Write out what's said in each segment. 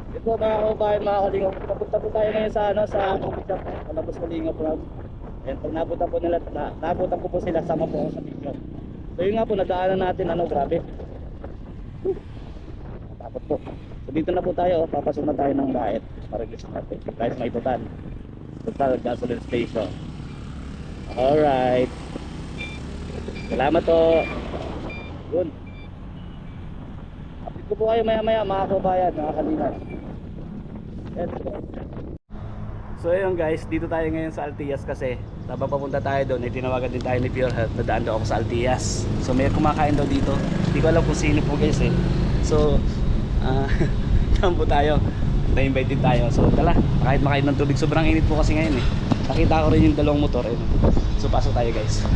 Ito mga kababayan, mga kalingap, papunta po tayo ngayon sa Palabas Kalingap Road. And pag nabutan ko po sila, sama po ako sa video. So yun nga po, nadaanan natin, grabe. Tapos po. So dito na po tayo, papasok na tayo ng diet. Marilis natin. Guys, may total gasoline station. Alright. Salamat po. Yun. Update ko po kayo maya maya mga kababayan, mga kalingap. Let's go. So ayun guys, dito tayo ngayon sa Altias kasi habang papunta tayo doon, tinawagan din tayo ni Pure Health na daan daw ako sa Altias. So may kumakain daw dito. Hindi ko alam kung sino po guys eh. So tampo tayo. Na-invite din tayo. So tala, kahit makain ng tubig. Sobrang init po kasi ngayon eh. Nakita ko rin yung dalawang motor eh. So pasok tayo guys.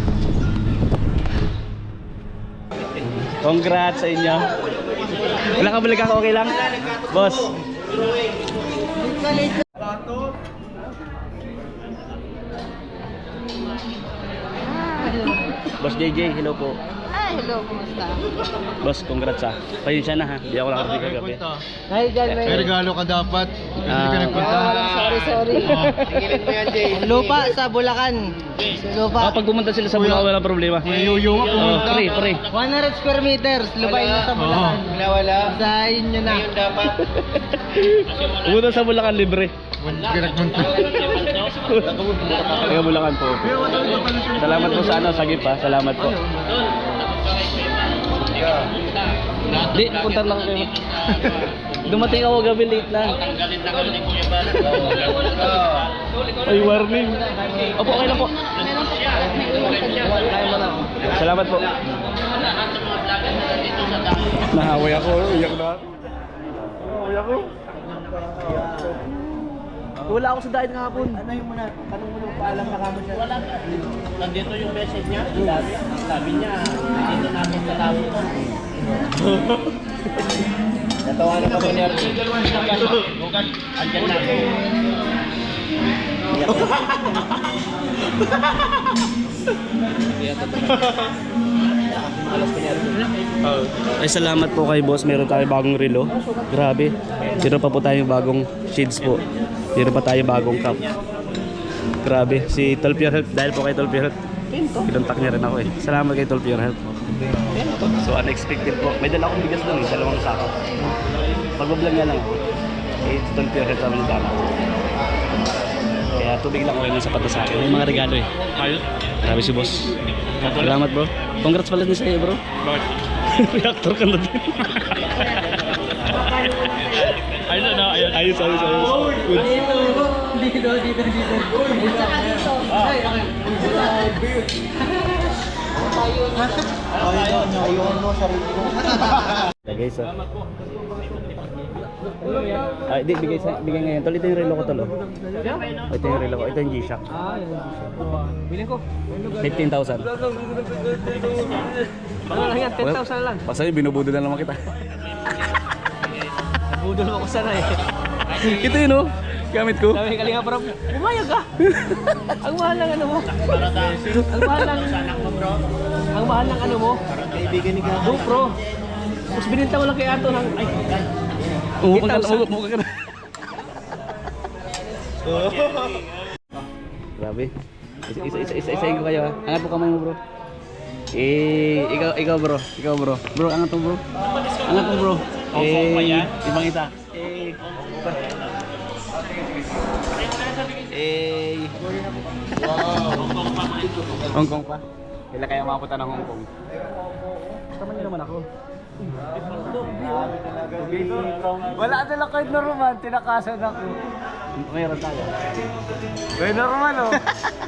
Congrats sa inyo. Wala ka balik ako, okay lang? Boss. Boss JJ, hello po. Hello, kumusta? Boss, congrats ah. Pasensya na ha, di ako nakarating kagabi. Hi, John. May regalo ka dapat. Hindi ka nagpunta. Sorry. Tingilin mo yan, Jay. Lupa sa Bulacan. Lupa. Pag pumunta sila sa Bulacan, walang problema. May yuyo ka pumunta. Pre. 100 square meters. Lupain mo sa Bulacan. Wala. Usahin nyo na. Pumunta sa Bulacan, libre. Hindi ka nagpunta. Taga Bulacan po. Salamat po sa sagip ha. Salamat po. Di, punta lang kayo. Dumating ako gabi, late na. Ay, warning. Opo, okay lang po. Salamat po. Nahaway ako, iyak na. Nahaway ako. Wala ako sa diet kahapon. Ano yung muna? Tanong mo nung paalam na kamo siya. Wala. Nandito yung message niya. Sabi niya, dito natin sa tao. Natawa na kami niya. Bukan, andyan na ako. Ay, salamat po kay boss. Meron tayo bagong relo. Grabe. Meron pa po tayong bagong shades po. Meron pa tayo bagong cup. Grabe. Si Tol Pure Health. Dahil po kay Tol Pure Health, kinontak niya rin ako eh. Salamat kay Tol Pure Health. So unexpected po. May dala akong bigas doon eh. 2 sako. Pagbablog nga lang ako. Eh, si Tol Pure Health sa mga dala. Kaya tubig lang ako yung sapat na sa akin. May mga regalo eh. Grabe si boss. Salamat bro. Congrats pala din sa iyo bro. Bakit? Reactor ka na din. Ayun na, ayun. Ayos. Good. Dito. Ayun mo, sarili mo. Okay, so. Ay, di, bigay ngayon. Tol, ito yung relo ko tol. Ito yung relo ko. Ito yung G-Shock. Bilhin ko. 15,000. Ano lang yan? 10,000 lang. Pasal binubudo na naman kita. Budol mo ko sana eh. Ito yun oh. Gamit ko. Sabi ka linga parang, umayag ka. Ang mahal ng ano mo. Ang mahal ng ano mo. Kaibigan ni Gago. GoPro. Tapos bininta mo lang kay Ato ng, ay, Umuha ka na. Grabe. Isa-isain ko kayo ha. Angat mo kamay mo bro. Ikaw bro. Bro, angat mo bro. Angat mo bro. Ibang ita. Hong Kong pa. Kailan kaya mapunta ng Hong Kong? Tama niyo naman ako. Wala na lang kahit normal, tinakasan ako. Mayroon tayo. Kahit normal oh.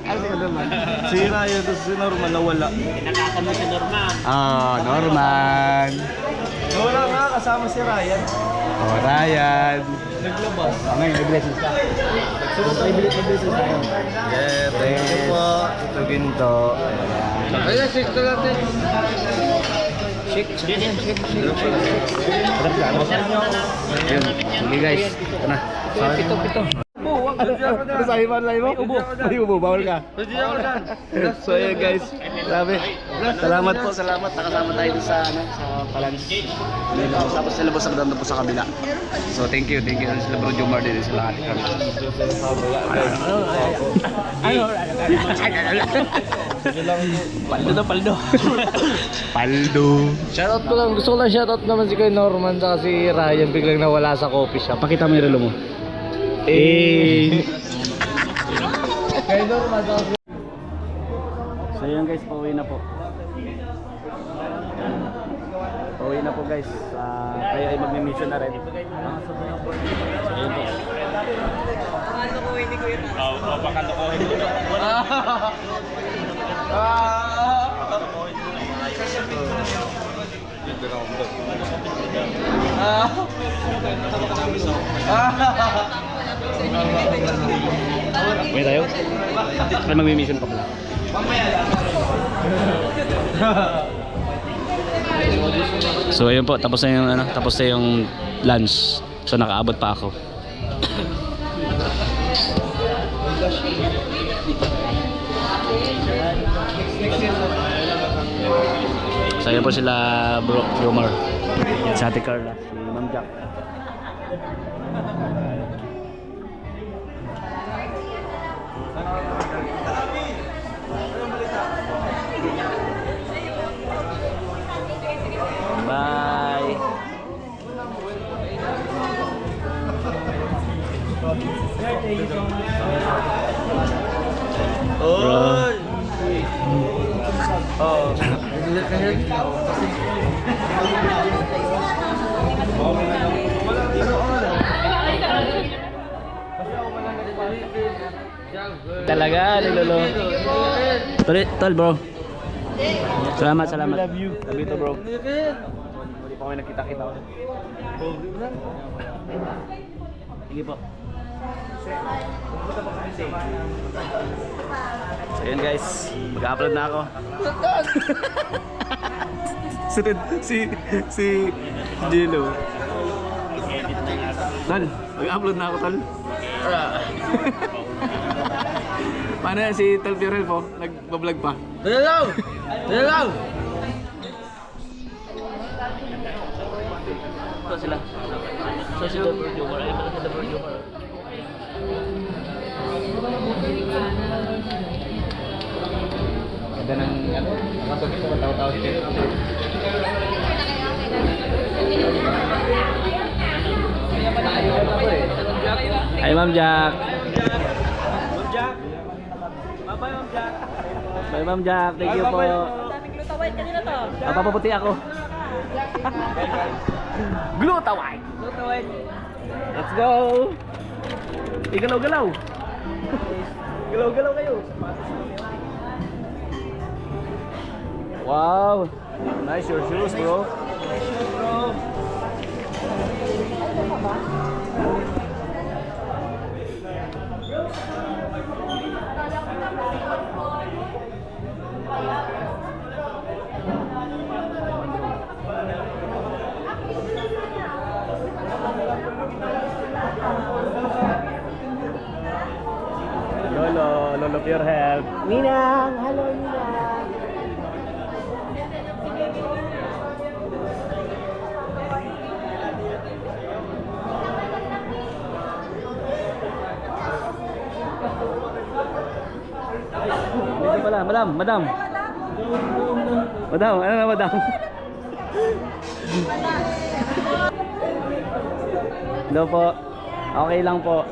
Ano si normal? Si Ryan, tapos si Norman nawala. Pinakakan mo si Norman. Norman. Nawala nga, kasama si Ryan. Ryan. Naglabas. Ngayon, nag-blessings ka. Nag-blessings tayo. Yeah, thank you po. Ito ginto. Ayan, 6 na natin. Yun. Sige guys. Ito na. pito. Ano sabi mo? May ubo. May ubo. Bawal ka. Hindi ako dyan. So ayan guys. Grabe. Salamat po. Salamat. Nakasama tayo dun sa, sa Palans. Tapos sila boss ang po sa kabila. So thank you. Thank you. Sila Bro Jomar din. Sila ate kami. Paldo na paldo. Paldo. Shoutout ko lang. Gusto ko lang shoutout naman si Kuya Norman sa si Ryan. Biglang nawala sa coffee shop. Pakita mo yung relo mo. Eh. Kuya Norman sa So yun guys, pauwi na po. Pauwi na po guys. Kayo ay magmi-mission na rin. So yun po. May tayo? Ay magmi-mission pa pala. So ayun po, tapos na yung tapos na yung lunch. So nakaabot pa ako. So ayun po sila Bro Jomar. Sa Ate Carla, si Ma'am Jack. Bye. Oy! Oh. Talaga, nilolo. Tol bro. Salamat, salamat. Love you. Love you too, bro. Hindi pa kami nagkita-kita ulit. Sige po. So yun guys, mag-upload na ako. Sunod si Gino. Tol, mag-upload na ako, tol. Paano yan si Tol Fiorel po? Nagbablog pa. Dalaw! Dalaw! Ito sila. So si Bro Jomar. Ayun pala si Bro Jomar. Ganda ng nakatugis sa tao-tao dito. Hi Ma'am Jack. Bye Ma'am Jack. Thank you po. Daming glutawine kanina to. Papaputi ako. Glutawine. Glutawine. Let's go. Igalaw-galaw. Galaw-galaw kayo. Wow. Nice your shoes, bro. Lolo of your help. Ninang! Hello, Ninang! Dito pala, madam. Madam, ano na madam? Hello po. Okay lang po.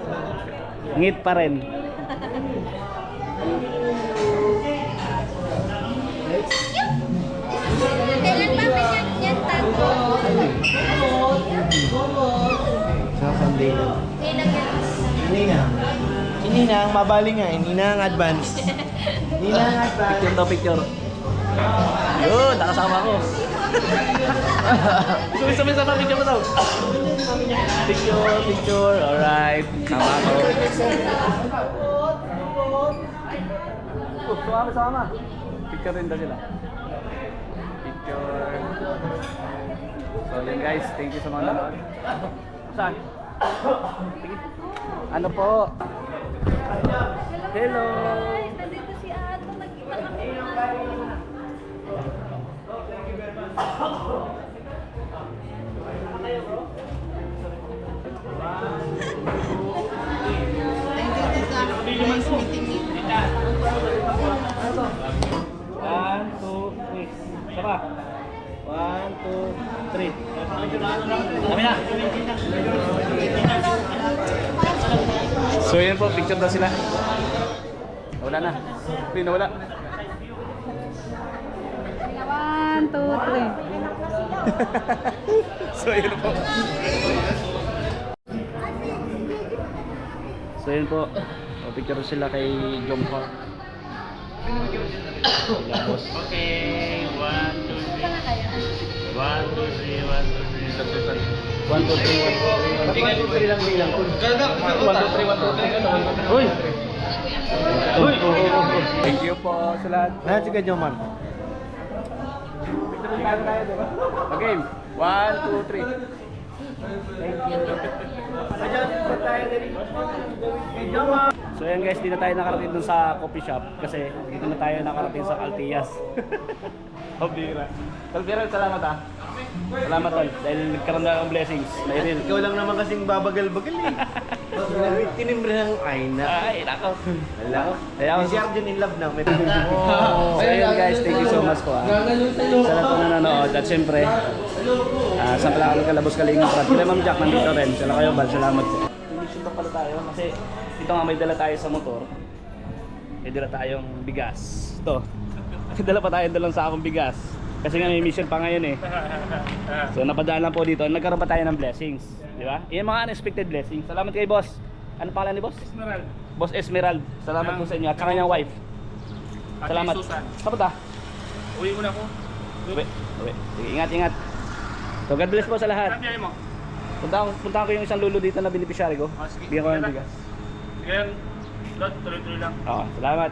Ngit pa rin. Kailan ba yan tato? Sa Sunday. Kailan yan? Ninang. Si Ninang, mabaling nga. Ninang advance. Ninang advance. Picture to picture. Yun, nakasama ko. Sabi sa picture mo daw. Picture. Alright. Sama ko. Sama. Picture rin daw sila. Picture. So yun guys, thank you sa mga nanonood. Saan? Ano po? Hello. Guys, nandito si Ato. Nagkita kami. Nice meeting you. 1, 2, 3. Sapa. 1, 2, 3. Kami na. So yun po, picture daw sila. Wala na. Hindi, nawala. 1, 2, 3. So yun po. So yun po. O, picture sila kay Jom Park. Tapos. Okay, 1, 2, 3. 1, 2, 3, 1, 2, 3. 1, 2, 3, 1, 2, 3. 1, 2, 3 lang bilang. 1, 2, 3, 1, 2, 3. Uy! Uy! Thank you po sa lahat. Sige, Joman. Okay, 1, 2, 3. So yan guys, di na tayo nakarating dun sa coffee shop kasi dito na tayo nakarating sa Altias. Obira. Talbira, salamat ah. Salamat tol, dahil nagkaroon na ng blessings. Mayril. Ikaw lang naman kasing babagal-bagal eh. Tinimbre ng Aina. Ay, nako. Wala. Kaya Si Arjun in love na. May So ayun guys, thank you so much po ah. Sa lahat po na nanonood at syempre sa pala ng Kalabos Kalingap Rad. Kila Ma'am Jack nandito rin. Sila kayo Bal, salamat po. Mission pa pala tayo kasi dito nga may dala tayo sa motor. May dala tayong bigas. Ito. May dala pa tayong dalawang sakong bigas. Kasi nga may mission pa ngayon eh. So napadaan lang po dito. Nagkaroon pa tayo ng blessings. Di ba? Yung mga unexpected blessings. Salamat kay boss. Ano pangalan ni boss? Esmeralda. Boss Esmerald. Salamat po sa inyo at sa kanyang wife. Salamat. Susan. Saan ta? Uwi muna ako. Uwi. Uwi. Sige, ingat, ingat. So God bless po sa lahat. Sabi mo. Puntahan ko yung isang lulo dito na beneficiary ko. Ah, sige. Bigyan ko ng bigas. Sige, Lord, tuloy-tuloy lang. Oo, salamat.